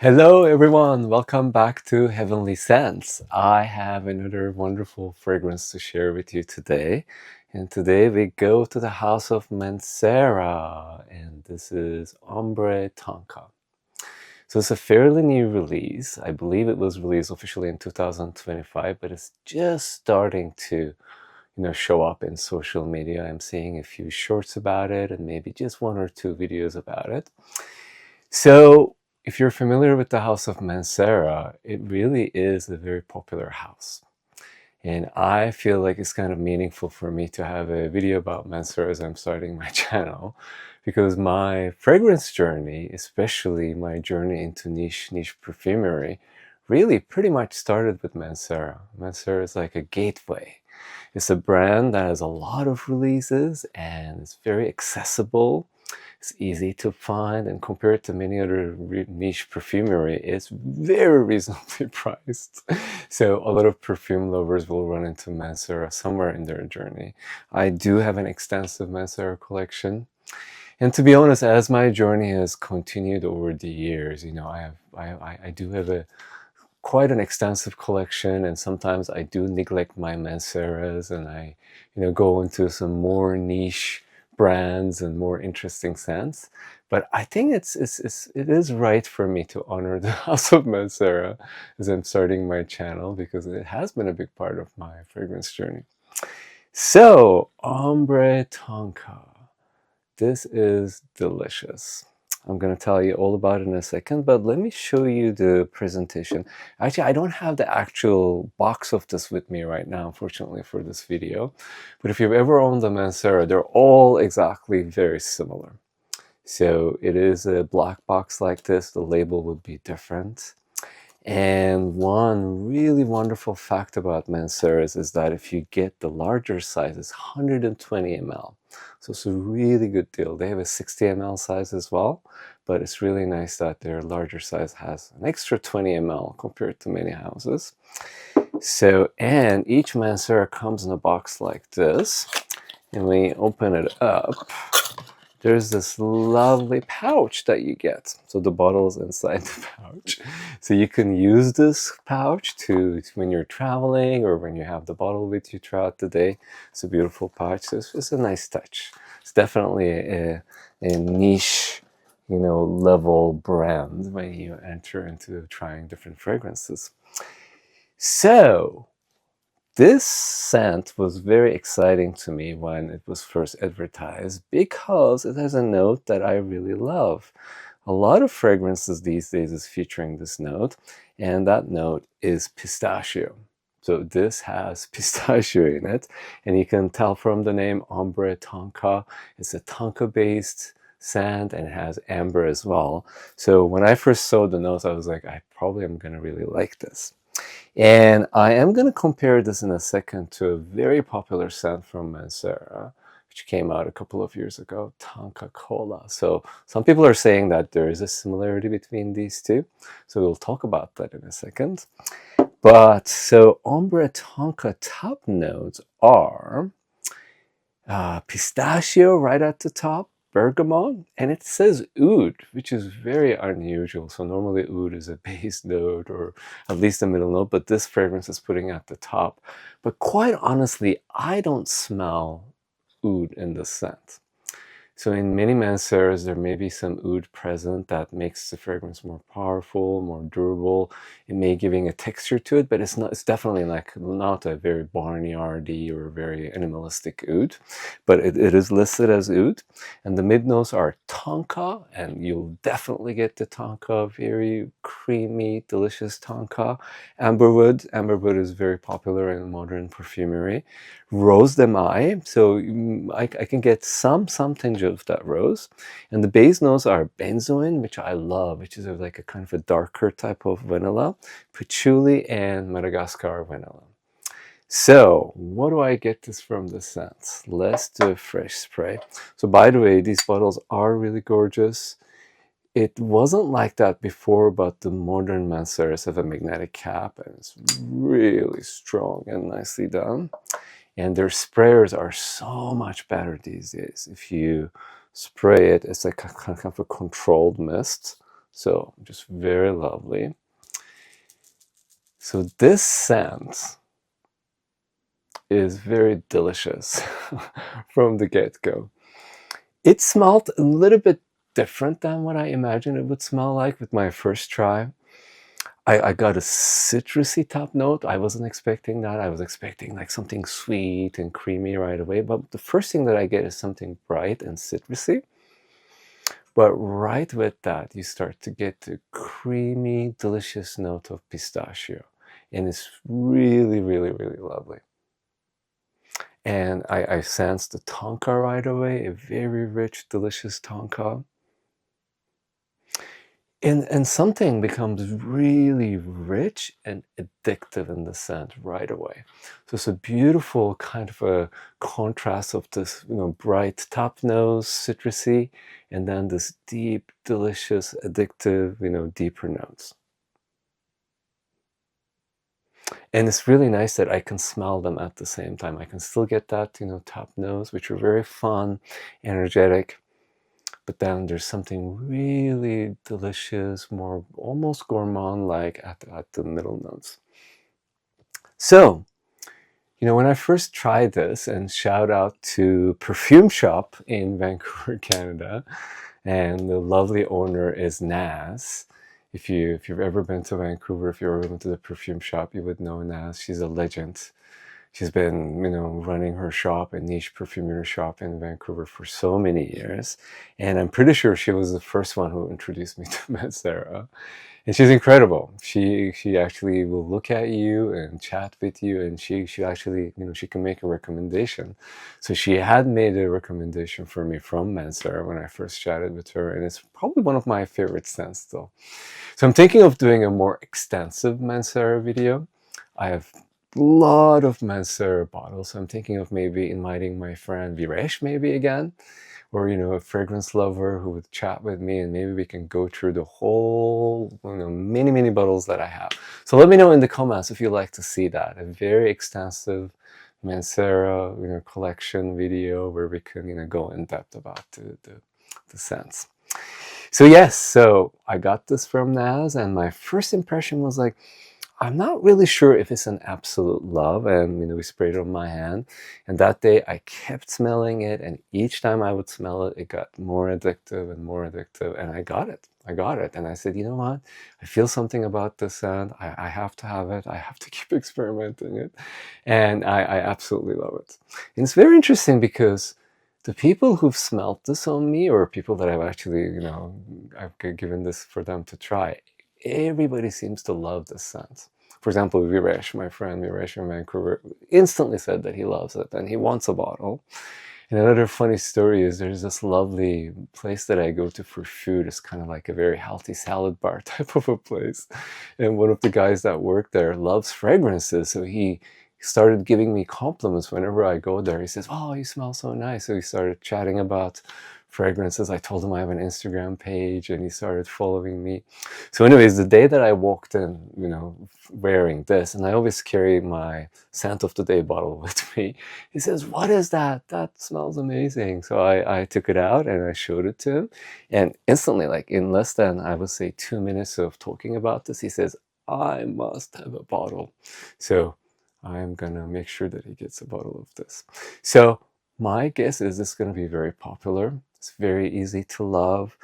Hello, everyone. Welcome back to Heavenly Scents. I have another wonderful fragrance to share with you today. And today we go to the house of Mancera, and this is Ombre Tonka. So it's a fairly new release. I believe it was released officially in 2025, but it's just starting to show up in social media. I'm seeing a few shorts about it and maybe just one or two videos about it. So, if you're familiar with the House of Mancera, it really is a very popular house. And I feel like it's kind of meaningful for me to have a video about Mancera as I'm starting my channel, because my fragrance journey, especially my journey into niche perfumery, really pretty much started with Mancera. Mancera is like a gateway. It's a brand that has a lot of releases and it's very accessible. It's easy to find, and compared to many other niche perfumery, it's very reasonably priced. So a lot of perfume lovers will run into Mancera somewhere in their journey. I do have an extensive Mancera collection. And to be honest, as my journey has continued over the years, I do have a quite an extensive collection, and sometimes I do neglect my Manceras, and I, go into some more niche brands and more interesting scents. But I think it is right for me to honor the House of Mancera as I'm starting my channel, because it has been a big part of my fragrance journey. So, Ombre Tonka. This is delicious. I'm going to tell you all about it in a second, but let me show you the presentation. Actually, I don't have the actual box of this with me right now, unfortunately, for this video. But if you've ever owned a Mancera, they're all exactly very similar. So it is a black box like this. The label would be different. And one really wonderful fact about Manceras is that if you get the larger size, it's 120 ml. So it's a really good deal. They have a 60 ml size as well, but it's really nice that their larger size has an extra 20 ml compared to many houses. So, and each Mancera comes in a box like this. And when you open it up, there's this lovely pouch that you get. So the bottle is inside the pouch. So you can use this pouch to when you're traveling or when you have the bottle with you throughout the day. It's a beautiful pouch. So it's a nice touch. It's definitely a niche, level brand when you enter into trying different fragrances. So this scent was very exciting to me when it was first advertised because it has a note that I really love. A lot of fragrances these days is featuring this note, and that note is pistachio. So this has pistachio in it, and you can tell from the name Ombre Tonka. It's a Tonka-based scent and it has amber as well. So when I first saw the notes, I was like, I probably am going to really like this. And I am going to compare this in a second to a very popular scent from Mancera, which came out a couple of years ago, Tonka Cola. So some people are saying that there is a similarity between these two. So we'll talk about that in a second. But so Ombre Tonka top notes are pistachio right at the top, bergamot, and it says oud, which is very unusual. So normally oud is a base note or at least a middle note, but this fragrance is putting at the top. But quite honestly, I don't smell oud in the scent. So in many Manceras, there may be some oud present that makes the fragrance more powerful, more durable. It may giving a texture to it, but it's not. It's definitely like not a very barnyardy or very animalistic oud, but it is listed as oud. And the mid notes are tonka, and you'll definitely get the tonka, very creamy, delicious tonka. Amberwood. Amberwood is very popular in modern perfumery. Rose de Mai, so I can get some tinge of that rose. And the base notes are benzoin, which I love, which is like a kind of a darker type of vanilla, patchouli, and Madagascar vanilla. So what do I get this from the scent? Let's do a fresh spray. So by the way, these bottles are really gorgeous. It wasn't like that before, but the modern Manceras have a magnetic cap and it's really strong and nicely done. And their sprayers are so much better these days. If you spray it, it's like a kind of a controlled mist. So just very lovely. So this scent is very delicious from the get-go. It smelled a little bit different than what I imagined it would smell like with my first try. I got a citrusy top note. I wasn't expecting that. I was expecting like something sweet and creamy right away. But the first thing that I get is something bright and citrusy. But right with that, you start to get the creamy, delicious note of pistachio. And it's really, really, really lovely. And I sensed the tonka right away, a very rich, delicious tonka. And something becomes really rich and addictive in the scent right away. So it's a beautiful kind of a contrast of this, bright top nose, citrusy, and then this deep, delicious, addictive, deeper notes. And it's really nice that I can smell them at the same time. I can still get that, top nose, which are very fun, energetic. But then there's something really delicious, more almost gourmand-like at the middle notes. So, when I first tried this, and shout out to Perfume Shop in Vancouver, Canada, and the lovely owner is Naz. If you've ever been to Vancouver, if you've ever been to the Perfume Shop, you would know Naz. She's a legend. She's been, running her shop, a niche perfumery shop in Vancouver for so many years. And I'm pretty sure she was the first one who introduced me to Mancera. And she's incredible. She actually will look at you and chat with you, and she actually, she can make a recommendation. So she had made a recommendation for me from Mancera when I first chatted with her, and it's probably one of my favorite scents still. So I'm thinking of doing a more extensive Mancera video. I have a lot of Mancera bottles, so I'm thinking of maybe inviting my friend Viresh maybe again, or a fragrance lover who would chat with me, and maybe we can go through the whole many bottles that I have. So let me know in the comments if you'd like to see that, a very extensive Mancera collection video where we can go in depth about the scents. So yes, so I got this from Naz, and my first impression was like, I'm not really sure if it's an absolute love, and we sprayed it on my hand, and that day I kept smelling it, and each time I would smell it, it got more addictive and more addictive, and I got it, and I said, you know what, I feel something about this scent, I have to have it, I have to keep experimenting it, and I absolutely love it. And it's very interesting because the people who've smelled this on me, or people that I've actually, I've given this for them to try, everybody seems to love this scent. For example, Viresh, my friend Viresh in Vancouver, instantly said that he loves it and he wants a bottle. And another funny story is there's this lovely place that I go to for food. It's kind of like a very healthy salad bar type of a place. And one of the guys that work there loves fragrances. So he started giving me compliments whenever I go there. He says, oh, you smell so nice. So he started chatting about fragrances. I told him I have an Instagram page, and he started following me. So anyways, the day that I walked in, wearing this, and I always carry my scent of the day bottle with me, he says, what is that? That smells amazing. So I took it out and I showed it to him, and instantly, like in less than, I would say, 2 minutes of talking about this, he says, I must have a bottle. So I'm gonna make sure that he gets a bottle of this. So my guess is this is going to be very popular. It's very easy to love.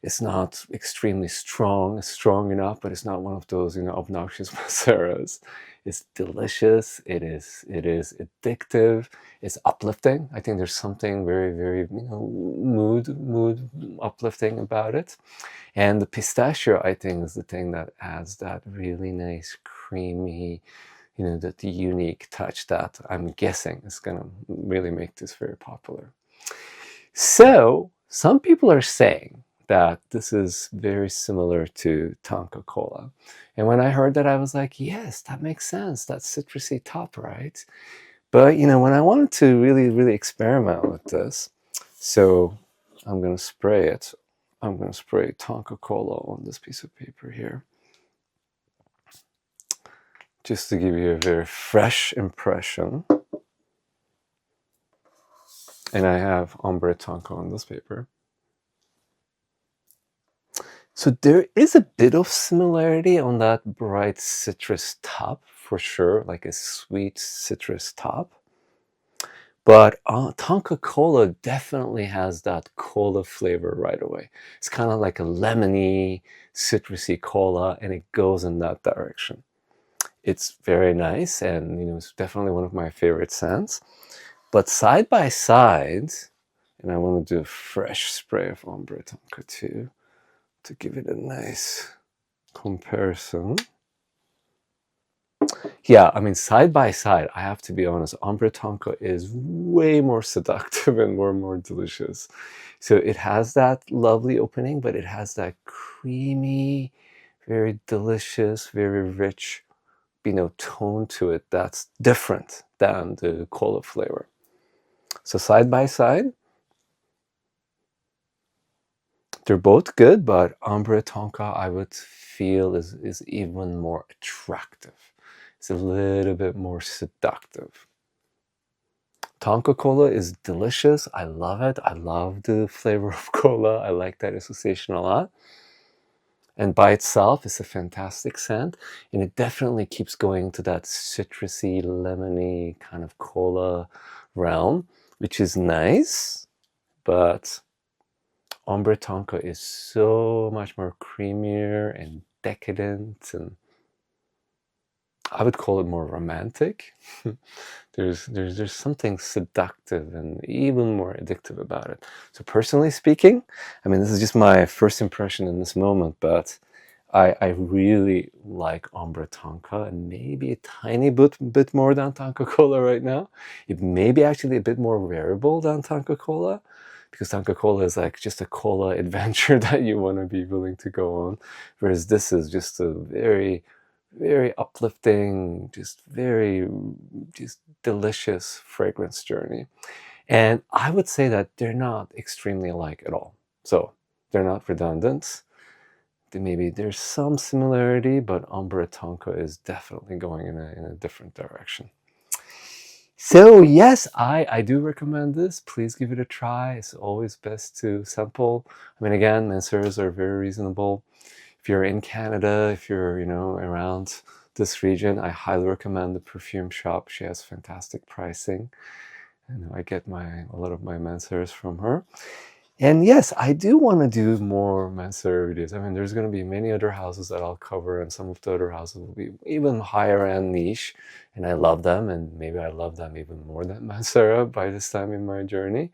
It's not extremely strong. It's strong enough, but it's not one of those, obnoxious Manceras. It's delicious. It is addictive. It's uplifting. I think there's something very, very, mood uplifting about it. And the pistachio, I think, is the thing that adds that really nice, creamy, the unique touch that I'm guessing is going to really make this very popular. So some people are saying that this is very similar to Tonka Cola. And when I heard that, I was like, yes, that makes sense. That's citrusy top, right? But, when I wanted to really, really experiment with this, so I'm going to spray it. I'm going to spray Tonka Cola on this piece of paper here, just to give you a very fresh impression. And I have Ombre Tonka on this paper. So there is a bit of similarity on that bright citrus top, for sure, like a sweet citrus top. But Tonka Cola definitely has that cola flavor right away. It's kind of like a lemony, citrusy cola, and it goes in that direction. It's very nice, and it's definitely one of my favorite scents. But side by side, and I want to do a fresh spray of Ombre Tonka too, to give it a nice comparison. Yeah, I mean, side by side, I have to be honest, Ombre Tonka is way more seductive and more delicious. So it has that lovely opening, but it has that creamy, very delicious, very rich, tone to it that's different than the cola flavor. So side by side, they're both good, but Ombre Tonka I would feel is even more attractive. It's a little bit more seductive. Tonka Cola is delicious. I love it. I love the flavor of cola. I like that association a lot. And by itself, it's a fantastic scent. And it definitely keeps going to that citrusy, lemony kind of cola realm, which is nice. But Ombre Tonka is so much more creamier and decadent, and I would call it more romantic. there's something seductive and even more addictive about it. So personally speaking, I mean, this is just my first impression in this moment, but I really like Ombre Tonka, and maybe a tiny bit more than Tonka Cola right now. It may be actually a bit more variable than Tonka Cola, because Tonka Cola is like just a cola adventure that you want to be willing to go on, whereas this is just a very uplifting, just delicious fragrance journey. And I would say that they're not extremely alike at all. So they're not redundant. Maybe there's some similarity, but Ombre Tonka is definitely going in a different direction. So yes, I do recommend this. Please give it a try. It's always best to sample. I mean, again, Manceras are very reasonable. If you're in Canada, if you're, around this region, I highly recommend the perfume shop. She has fantastic pricing. I get a lot of my Manceras from her. And yes, I do want to do more Mancera videos. I mean, there's going to be many other houses that I'll cover, and some of the other houses will be even higher end niche, and I love them, and maybe I love them even more than Mancera by this time in my journey.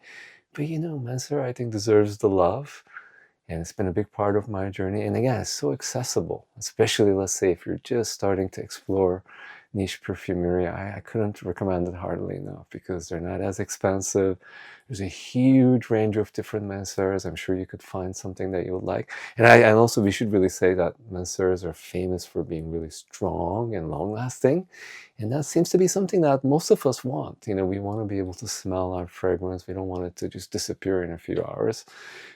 But Mancera, I think, deserves the love, and it's been a big part of my journey. And again, it's so accessible, especially, let's say, if you're just starting to explore niche perfumery. I couldn't recommend it hardly enough, because they're not as expensive. There's a huge range of different Manceras. I'm sure you could find something that you would like. And also, we should really say that Manceras are famous for being really strong and long lasting. And that seems to be something that most of us want. We want to be able to smell our fragrance. We don't want it to just disappear in a few hours.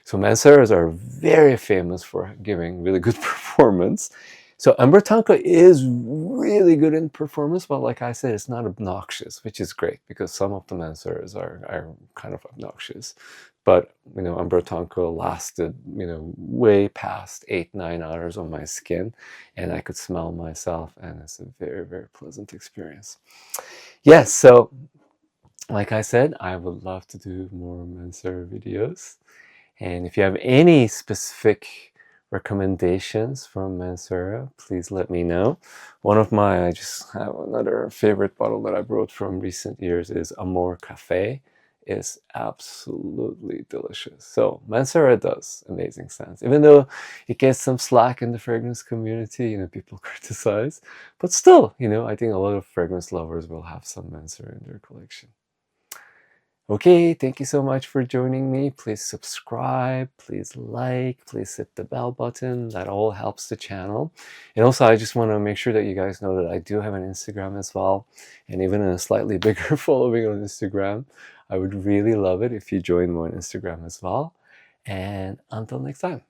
So Manceras are very famous for giving really good performance. So Ombre Tonka is really good in performance, but like I said, it's not obnoxious, which is great, because some of the Manceras are kind of obnoxious. But Ombre Tonka lasted way past 8-9 hours on my skin, and I could smell myself, and it's a very pleasant experience. Yes, so like I said, I would love to do more Mancera videos, and if you have any specific recommendations from Mancera, please let me know. I just have another favorite bottle that I brought from recent years is Amor Cafe. It's absolutely delicious. So Mancera does amazing scents, even though it gets some slack in the fragrance community. People criticize, but still, I think a lot of fragrance lovers will have some Mancera in their collection. Okay, thank you so much for joining me. Please subscribe, please like, please hit the bell button. That all helps the channel. And also, I just want to make sure that you guys know that I do have an Instagram as well, and even a slightly bigger following on Instagram. I would really love it if you join me on Instagram as well. And until next time.